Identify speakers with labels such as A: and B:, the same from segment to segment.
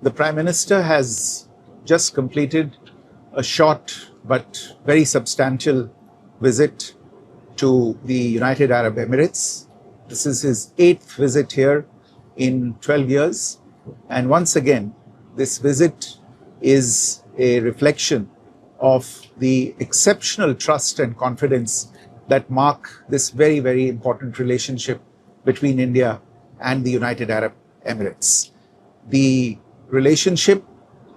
A: The Prime Minister has just completed a short but very substantial visit to the United Arab Emirates. This is his 8th visit here in 12 years. And once again, this visit is a reflection of the exceptional trust and confidence that mark this very, very important relationship between India and the United Arab Emirates. The relationship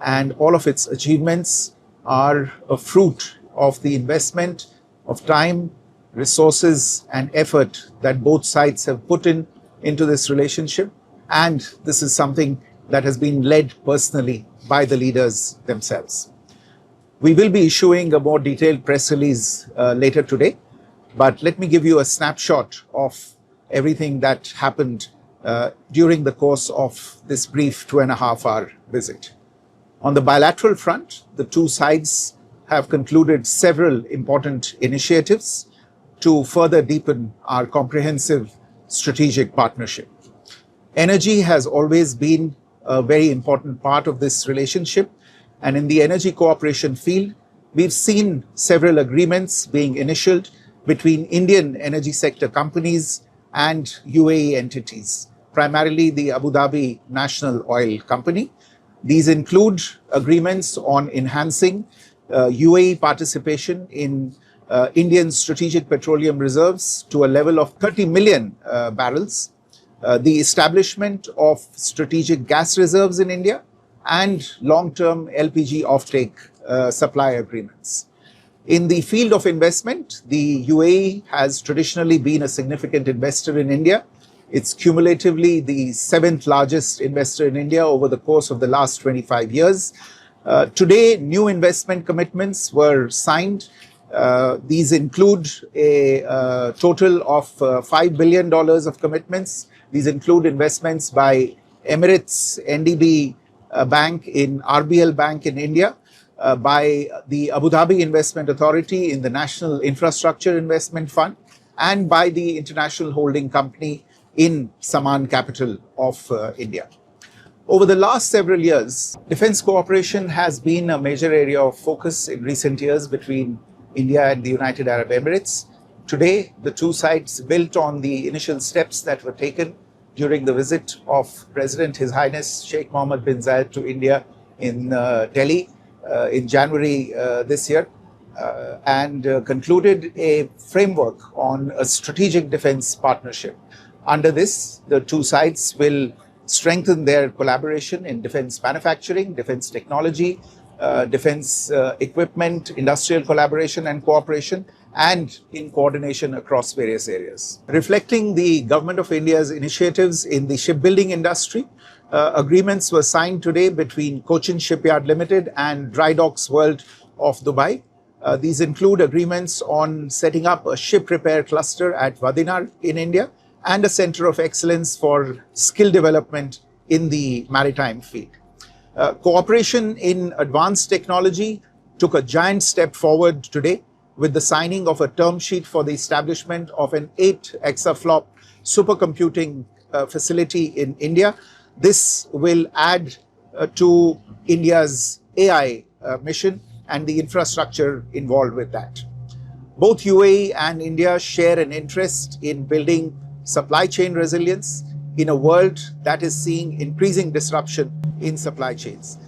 A: and all of its achievements are a fruit of the investment of time, resources, and effort that both sides have put into this relationship. And this is something that has been led personally by the leaders themselves. We will be issuing a more detailed press release later today, but let me give you a snapshot of everything that happened during the course of this brief 2.5-hour visit. On the bilateral front, the two sides have concluded several important initiatives to further deepen our comprehensive strategic partnership. Energy has always been a very important part of this relationship, and in the energy cooperation field, we've seen several agreements being initialed between Indian energy sector companies and UAE entities, primarily the Abu Dhabi National Oil Company. These include agreements on enhancing UAE participation in Indian strategic petroleum reserves to a level of 30 million barrels, the establishment of strategic gas reserves in India, and long-term LPG offtake supply agreements. In the field of investment, the UAE has traditionally been a significant investor in India. It's cumulatively the 7th largest investor in India over the course of the last 25 years. Today, new investment commitments were signed. These include a total of $5 billion of commitments. These include investments by Emirates NDB Bank in RBL Bank in India, by the Abu Dhabi Investment Authority in the National Infrastructure Investment Fund, and by the International Holding Company in Saman Capital of India. Over the last several years, defense cooperation has been a major area of focus in recent years between India and the United Arab Emirates. Today, the two sides built on the initial steps that were taken during the visit of President His Highness Sheikh Mohammed bin Zayed to India in Delhi in January this year, and concluded a framework on a strategic defense partnership. Under this, the two sides will strengthen their collaboration in defense manufacturing, defense technology, defense equipment, industrial collaboration and cooperation, and in coordination across various areas. Reflecting the Government of India's initiatives in the shipbuilding industry, agreements were signed today between Cochin Shipyard Limited and Dry Docks World of Dubai. These include agreements on setting up a ship repair cluster at Vadinar in India and a center of excellence for skill development in the maritime field. Cooperation in advanced technology took a giant step forward today with the signing of a term sheet for the establishment of an 8 exaflop supercomputing facility in India. This will add to India's AI mission and the infrastructure involved with that. Both UAE and India share an interest in building supply chain resilience in a world that is seeing increasing disruption in supply chains.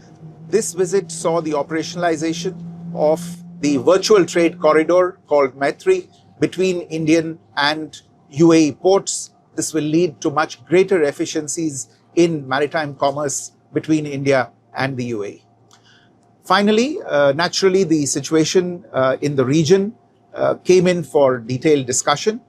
A: This visit saw the operationalization of the virtual trade corridor called Maitri between Indian and UAE ports. This will lead to much greater efficiencies in maritime commerce between India and the UAE. Finally, naturally, the situation in the region came in for detailed discussion.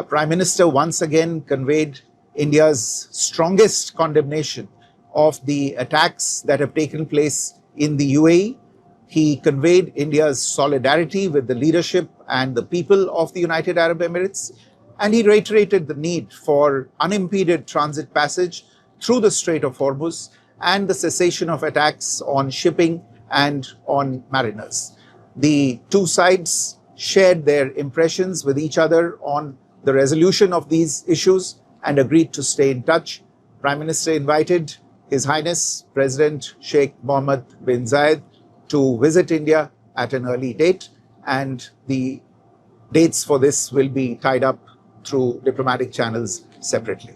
A: Prime Minister once again conveyed India's strongest condemnation of the attacks that have taken place in the UAE. He conveyed India's solidarity with the leadership and the people of the United Arab Emirates, and he reiterated the need for unimpeded transit passage through the Strait of Hormuz and the cessation of attacks on shipping and on mariners. The two sides shared their impressions with each other on the resolution of these issues and agreed to stay in touch. Prime Minister invited His Highness President Sheikh Mohammed bin Zayed to visit India at an early date, and the dates for this will be tied up through diplomatic channels separately.